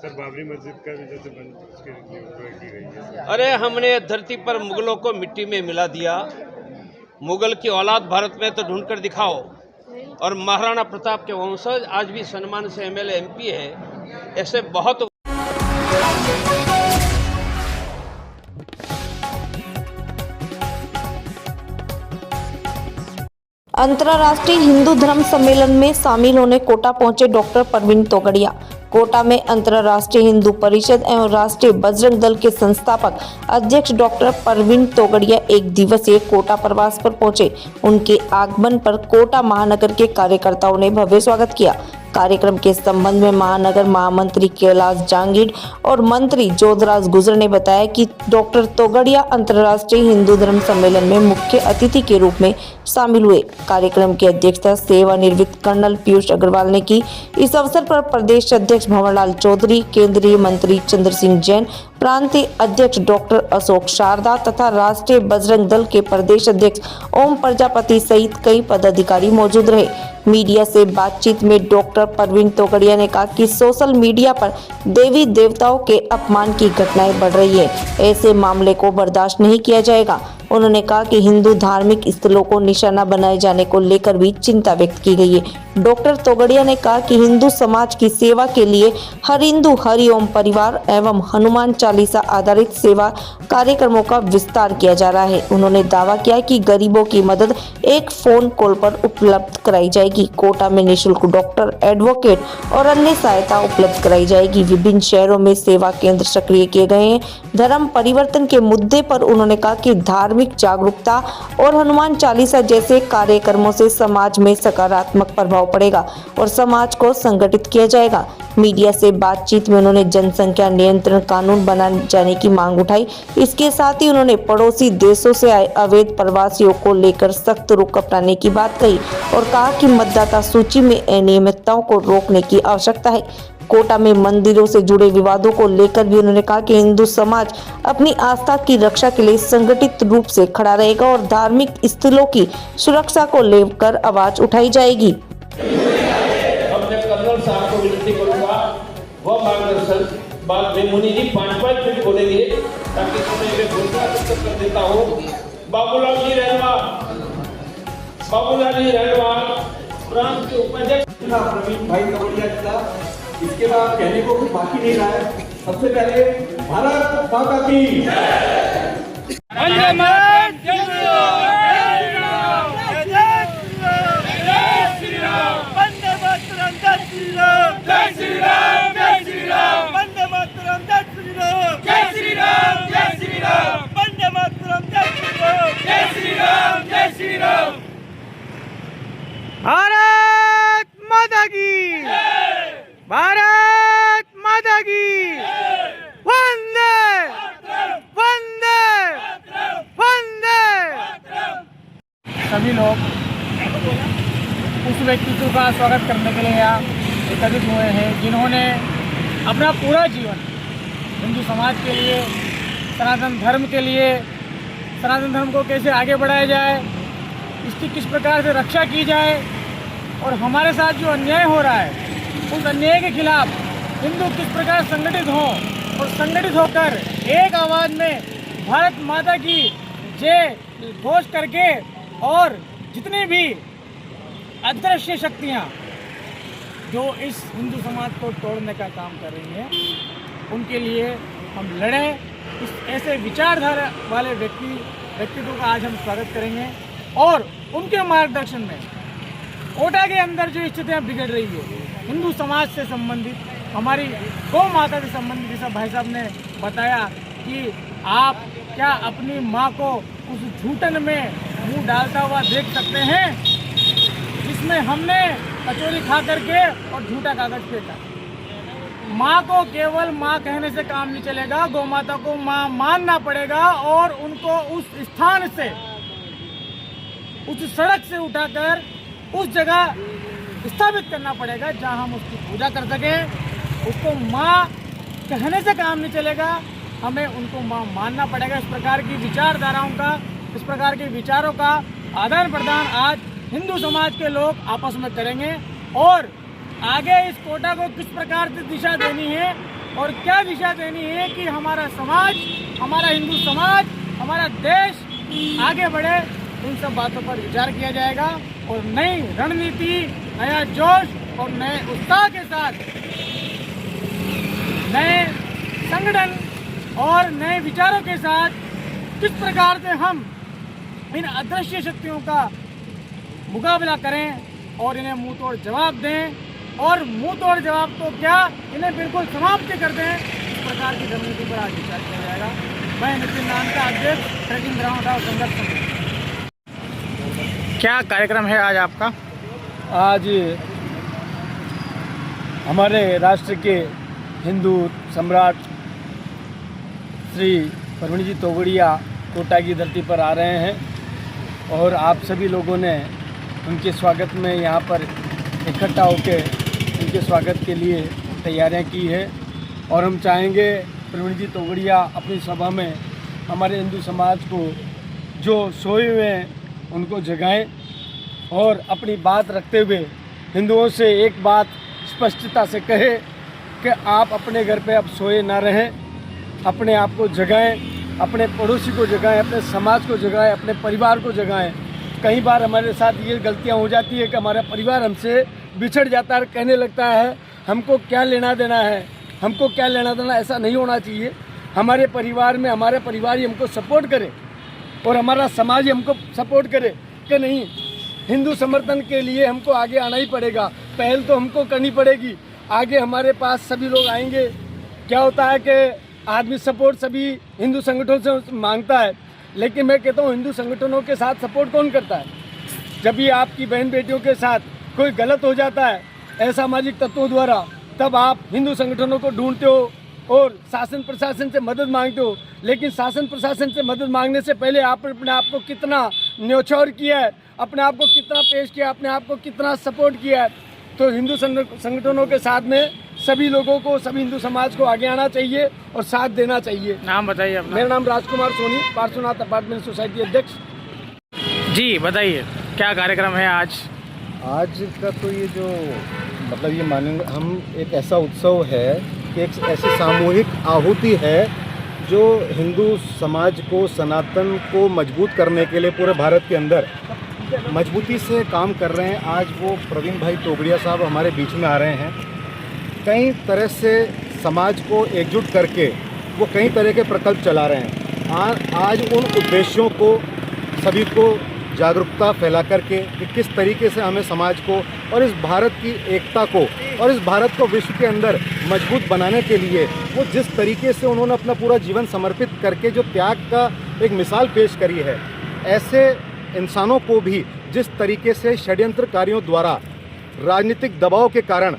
Sir Babri मस्जिद का भी जैसे बंद उसकी की गई है। अरे हमने धरती पर मुगलों को मिट्टी में मिला दिया। मुगल की औलाद भारत में तो ढूंढ कर दिखाओ। और महाराणा प्रताप के वंशज आज भी सम्मान से एमएलए एमपी है। ऐसे बहुत अंतर्राष्ट्रीय हिंदू धर्म सम्मेलन में शामिल होने कोटा पहुंचे डॉक्टर परवीन तोगड़िया। कोटा में अंतर्राष्ट्रीय हिंदू परिषद एवं राष्ट्रीय बजरंग दल के संस्थापक अध्यक्ष डॉक्टर परवीन तोगड़िया एक दिवसीय कोटा प्रवास पर पहुंचे। उनके आगमन पर कोटा महानगर के कार्यकर्ताओं ने भव्य स्वागत किया। कार्यक्रम के संबंध में महानगर महामंत्री कैलाश जांगीड़ और मंत्री जोधराज गुजर ने बताया कि डॉक्टर तोगड़िया अंतर्राष्ट्रीय हिंदू धर्म सम्मेलन में मुख्य अतिथि के रूप में शामिल हुए। कार्यक्रम की अध्यक्षता सेवानिवृत्त कर्नल पीयूष अग्रवाल ने की। इस अवसर पर प्रदेश अध्यक्ष भंवरलाल चौधरी, केंद्रीय मंत्री चंद्र सिंह जैन, प्रांतीय अध्यक्ष डॉक्टर अशोक शारदा तथा राष्ट्रीय बजरंग दल के प्रदेश अध्यक्ष ओम प्रजापति सहित कई पदाधिकारी मौजूद रहे। मीडिया से बातचीत में डॉक्टर परवीन तोगड़िया ने कहा कि सोशल मीडिया पर देवी देवताओं के अपमान की घटनाएं बढ़ रही है। ऐसे मामले को बर्दाश्त नहीं किया जाएगा। उन्होंने कहा कि हिंदू धार्मिक स्थलों को निशाना बनाए जाने को लेकर भी चिंता व्यक्त की गई है। डॉक्टर तोगड़िया ने कहा कि हिंदू समाज की सेवा के लिए हर हिंदू हरिओम परिवार एवं हनुमान चालीसा आधारित सेवा कार्यक्रमों का विस्तार किया जा रहा है। उन्होंने दावा किया कि गरीबों की मदद एक फोन कॉल पर उपलब्ध कराई जाएगी। कोटा में निःशुल्क डॉक्टर, एडवोकेट और अन्य सहायता उपलब्ध कराई जाएगी। विभिन्न शहरों में सेवा केंद्र सक्रिय किए गए हैं। धर्म परिवर्तन के मुद्दे पर उन्होंने कहा कि धार्मिक जागरूकता और हनुमान चालीसा जैसे कार्यक्रमों से समाज में सकारात्मक प्रभाव पड़ेगा और समाज को संगठित किया जाएगा। मीडिया से बातचीत में उन्होंने जनसंख्या नियंत्रण कानून बनाए जाने की मांग उठाई। इसके साथ ही उन्होंने पड़ोसी देशों से आए अवैध प्रवासियों को लेकर सख्त रुख अपनाने की बात कही और कहा कि मतदाता सूची में अनियमितताओं को रोकने की आवश्यकता है। कोटा में मंदिरों से जुड़े विवादों को लेकर भी उन्होंने कहा कि हिंदू समाज अपनी आस्था की रक्षा के लिए संगठित रूप से खड़ा रहेगा और धार्मिक स्थलों की सुरक्षा को लेकर आवाज उठाई जाएगी। अपने कर्नल साहब को विनती करूंगा, वह मार्गदर्शन बाद में मुनि जी 5-5 मिनट बोलेंगे ताकि समय में घोषणा कर देता हूँ। बाबूलाल जी रहनवाल प्रांत के उपाध्यक्ष प्रवीण भाई तोगड़िया जी का इसके बाद कहने को कुछ बाकी नहीं रहा है। सबसे पहले भारत माता की वंदे मातरम, जय श्री राम, जय श्री राम, वंदे मातरम, जय श्री राम, जय श्री राम, जय श्री राम, वंदे मातरम, जय श्री राम, जय श्री राम, जय श्री राम, वंदे मातरम, जय श्री राम, जय श्री राम, जय श्री राम। भारत माता की, भारत माता की, वंदे वंदे वंदे। सभी लोग उस व्यक्तित्व का स्वागत करने के लिए यहाँ एकत्रित हुए हैं जिन्होंने अपना पूरा जीवन हिंदू समाज के लिए, सनातन धर्म के लिए, सनातन धर्म को कैसे आगे बढ़ाया जाए, इसकी किस प्रकार से रक्षा की जाए और हमारे साथ जो अन्याय हो रहा है उस अन्याय के खिलाफ हिंदू किस प्रकार संगठित हों और संगठित होकर एक आवाज़ में भारत माता की जय घोष करके और जितनी भी अदृश्य शक्तियाँ जो इस हिंदू समाज को तोड़ने का काम कर रही हैं उनके लिए हम लड़ें। इस ऐसे विचारधारा वाले व्यक्तित्व का आज हम स्वागत करेंगे और उनके मार्गदर्शन में कोटा के अंदर जो स्थितियाँ बिगड़ रही है हिंदू समाज से संबंधित, हमारी गौ माता से संबंधित, जैसा भाई साहब ने बताया कि आप क्या अपनी माँ को उस झूठन में मुंह डालता हुआ देख सकते हैं जिसमें हमने कचौरी खा करके और झूठा कागज फेंका। माँ को केवल माँ कहने से काम नहीं चलेगा, गौ माता को माँ मानना पड़ेगा और उनको उस स्थान से, उस सड़क से उठाकर उस जगह स्थापित करना पड़ेगा जहां हम उसकी पूजा कर सकें। उसको माँ कहने से काम नहीं चलेगा, हमें उनको माँ मानना पड़ेगा। इस प्रकार की विचारधाराओं का, इस प्रकार के विचारों का आदान प्रदान आज हिंदू समाज के लोग आपस में करेंगे और आगे इस कोटा को किस प्रकार से दिशा देनी है और क्या दिशा देनी है कि हमारा समाज, हमारा हिंदू समाज, हमारा देश आगे बढ़े, उन सब बातों पर विचार किया जाएगा और नई रणनीति, नया जोश और नए उत्साह के साथ नए संगठन और नए विचारों के साथ किस प्रकार से हम इन अदृश्य शक्तियों का मुकाबला करें और इन्हें मुंह तोड़ जवाब दें, और मुंह तोड़ जवाब तो क्या, इन्हें बिल्कुल समाप्त कर दें। इस प्रकार की रणनीति पर आज विचार किया जाएगा। मैं नितिन नाम का अध्यक्ष ट्रेकिंग ग्राउंड और संघर्ष समिति। क्या कार्यक्रम है आज आपका? आज हमारे राष्ट्र के हिंदू सम्राट श्री परवीन जी तोगड़िया कोटा की धरती पर आ रहे हैं और आप सभी लोगों ने उनके स्वागत में यहाँ पर इकट्ठा होकर उनके स्वागत के लिए तैयारियां की है। और हम चाहेंगे परवीन जी तोगड़िया अपनी सभा में हमारे हिंदू समाज को जो सोए हुए हैं उनको जगाएं और अपनी बात रखते हुए हिंदुओं से एक बात स्पष्टता से कहे कि आप अपने घर पे अब सोए ना रहें, अपने आप को जगाएं, अपने पड़ोसी को जगाएं, अपने समाज को जगाएं, अपने परिवार को जगाएं। कई बार हमारे साथ ये गलतियां हो जाती है कि हमारा परिवार हमसे बिछड़ जाता है, कहने लगता है हमको क्या लेना देना है, हमको क्या लेना देना। ऐसा नहीं होना चाहिए। हमारे परिवार में हमारे परिवार ही हमको सपोर्ट करे और हमारा समाज ही हमको सपोर्ट करे कि नहीं, हिंदू समर्थन के लिए हमको आगे आना ही पड़ेगा। पहल तो हमको करनी पड़ेगी, आगे हमारे पास सभी लोग आएंगे। क्या होता है कि आदमी सपोर्ट सभी हिंदू संगठनों से मांगता है, लेकिन मैं कहता हूँ हिंदू संगठनों के साथ सपोर्ट कौन करता है? जब भी आपकी बहन बेटियों के साथ कोई गलत हो जाता है असामाजिक तत्वों द्वारा, तब आप हिंदू संगठनों को ढूंढते हो और शासन प्रशासन से मदद मांगते हो। लेकिन शासन प्रशासन से मदद मांगने से पहले आप अपने आप को कितना न्योछावर किया है, अपने आप को कितना पेश किया, अपने आप को कितना सपोर्ट किया है। तो हिंदू संगठनों के साथ में सभी लोगों को, सभी हिंदू समाज को आगे आना चाहिए और साथ देना चाहिए। नाम बताइए अपना। मेरा नाम राजकुमार सोनी, पार्श्वनाथ अपार्टमेंट सोसाइटी अध्यक्ष। जी बताइए, क्या कार्यक्रम है आज? आज का तो ये जो मतलब ये मानेंगे हम, एक ऐसा उत्सव है कि एक ऐसी सामूहिक आहुति है जो हिंदू समाज को, सनातन को मजबूत करने के लिए पूरे भारत के अंदर मजबूती से काम कर रहे हैं। आज वो प्रवीण भाई तोगड़िया साहब हमारे बीच में आ रहे हैं। कई तरह से समाज को एकजुट करके वो कई तरह के प्रकल्प चला रहे हैं। आज उन उद्देश्यों को सभी को जागरूकता फैला करके कि किस तरीके से हमें समाज को और इस भारत की एकता को और इस भारत को विश्व के अंदर मजबूत बनाने के लिए वो जिस तरीके से उन्होंने अपना पूरा जीवन समर्पित करके जो त्याग का एक मिसाल पेश करी है, ऐसे इंसानों को भी जिस तरीके से षड्यंत्रकारियों द्वारा राजनीतिक दबाव के कारण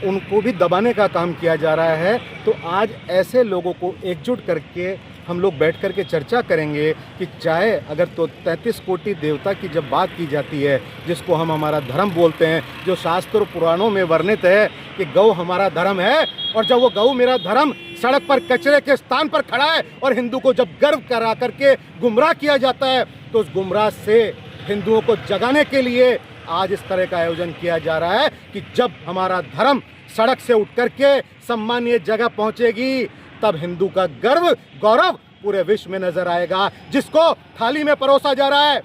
उनको भी दबाने का काम किया जा रहा है, तो आज ऐसे लोगों को एकजुट करके हम लोग बैठ कर के चर्चा करेंगे कि चाहे अगर तो 33 कोटि देवता की जब बात की जाती है, जिसको हम हमारा धर्म बोलते हैं, जो शास्त्र पुराणों में वर्णित है कि गौ हमारा धर्म है, और जब वो गौ मेरा धर्म सड़क पर कचरे के स्थान पर खड़ा है और हिंदू को जब गर्व करा करके गुमराह किया जाता है, तो उस गुमराह से हिंदुओं को जगाने के लिए आज इस तरह का आयोजन किया जा रहा है कि जब हमारा धर्म सड़क से उठ करके सम्मानीय जगह पहुंचेगी, तब हिंदू का गर्व गौरव पूरे विश्व में नजर आएगा। जिसको थाली में परोसा जा रहा है,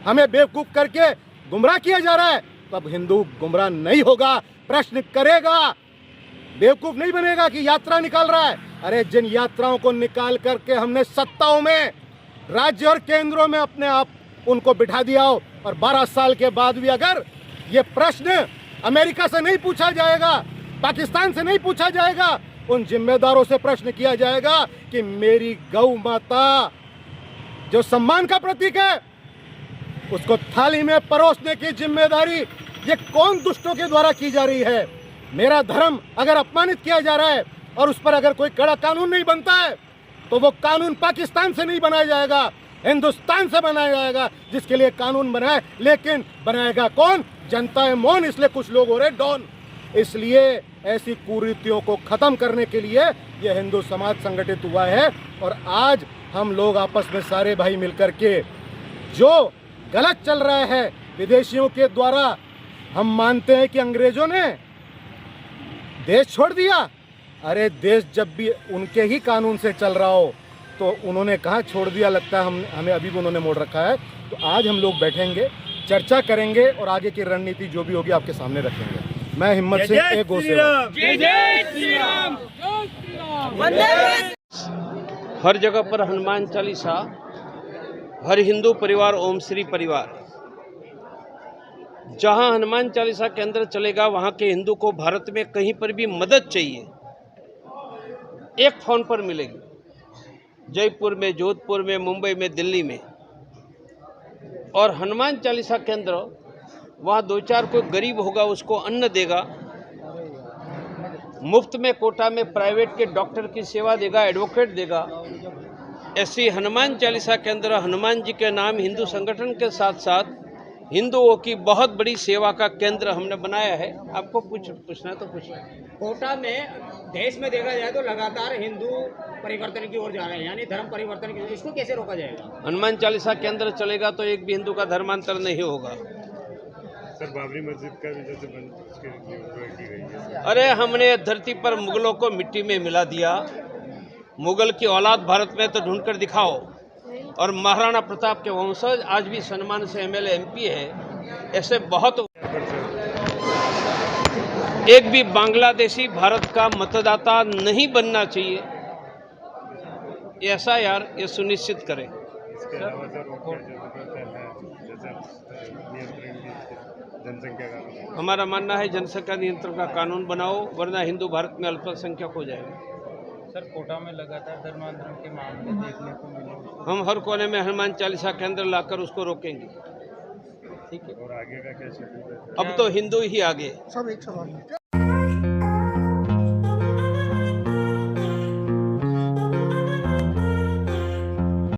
हमें बेवकूफ करके गुमराह किया जा रहा है, तब हिंदू गुमराह नहीं होगा, प्रश्न करेगा, बेवकूफ नहीं बनेगा कि यात्रा निकाल रहा है। अरे जिन यात्राओं को निकाल करके हमने सत्ताओं में, राज्य और केंद्रों में अपने आप उनको बिठा दिया हो, और 12 साल के बाद भी अगर ये प्रश्न अमेरिका से नहीं पूछा जाएगा, पाकिस्तान से नहीं पूछा जाएगा, उन जिम्मेदारों से प्रश्न किया जाएगा कि मेरी गौ माता जो सम्मान का प्रतीक है, उसको थाली में परोसने की जिम्मेदारी ये कौन दुष्टों के द्वारा की जा रही है? मेरा धर्म अगर अपमानित किया जा रहा है और उस पर अगर कोई कड़ा कानून नहीं बनता है, तो वो कानून पाकिस्तान से नहीं बनाया जाएगा, हिंदुस्तान से बनाया जाएगा, जिसके लिए कानून बनाए। लेकिन बनाएगा कौन? जनता है मौन, इसलिए कुछ लोग हो रहे डॉन। इसलिए ऐसी कुरीतियों को खत्म करने के लिए यह हिंदू समाज संगठित हुआ है, और आज हम लोग आपस में सारे भाई मिलकर के जो गलत चल रहा है विदेशियों के द्वारा, हम मानते हैं कि अंग्रेजों ने देश छोड़ दिया, अरे देश जब भी उनके ही कानून से चल रहा हो तो उन्होंने कहाँ छोड़ दिया, लगता है हमें अभी भी उन्होंने मोड़ रखा है। तो आज हम लोग बैठेंगे, चर्चा करेंगे और आगे की रणनीति जो भी होगी आपके सामने रखेंगे। मैं हिम्मत सिंह, एक गो सेवक। हर जगह पर हनुमान चालीसा, हर हिंदू परिवार ओम श्री परिवार। जहां हनुमान चालीसा केंद्र चलेगा वहां के हिंदू को भारत में कहीं पर भी मदद चाहिए, एक फोन पर मिलेगी। जयपुर में, जोधपुर में, मुंबई में, दिल्ली में। और हनुमान चालीसा केंद्र वहाँ 2-4 कोई गरीब होगा उसको अन्न देगा, मुफ्त में कोटा में प्राइवेट के डॉक्टर की सेवा देगा, एडवोकेट देगा। ऐसी हनुमान चालीसा केंद्र हनुमान जी के नाम हिंदू संगठन के साथ साथ हिंदुओं की बहुत बड़ी सेवा का केंद्र हमने बनाया है। आपको पूछना है तो पूछना। कोटा में देश में देखा जाए तो लगातार हिंदू परिवर्तन की ओर जा रहे हैं, यानी धर्म परिवर्तन की ओर, इसको कैसे रोका जाएगा? हनुमान चालीसा केंद्र चलेगा तो एक भी हिंदू का धर्मांतर नहीं होगा। सर बाबरी मस्जिद का भी जैसे बंद की गई है। अरे हमने धरती पर मुगलों को मिट्टी में मिला दिया। मुगल की औलाद भारत में तो ढूंढ कर दिखाओ। और महाराणा प्रताप के वंशज आज भी सम्मान से एमएलए एमपी है। ऐसे बहुत, एक भी बांग्लादेशी भारत का मतदाता नहीं बनना चाहिए। ऐसा यार ये सुनिश्चित करें। इसके अलावा सर और क्या जरूरत है, जैसे नियंत्रण की जनसंख्या का? हमारा मानना है जनसंख्या नियंत्रण का कानून बनाओ, वरना हिंदू भारत में अल्पसंख्यक हो जाएगा। सर कोटा में लगातार धर्मांतरण के मामले देखने को मिले, हम हर कोने में हनुमान चालीसा केंद्र लाकर उसको रोकेंगे। और आगे का क्या शेड्यूल है? अब तो हिंदू ही आगे।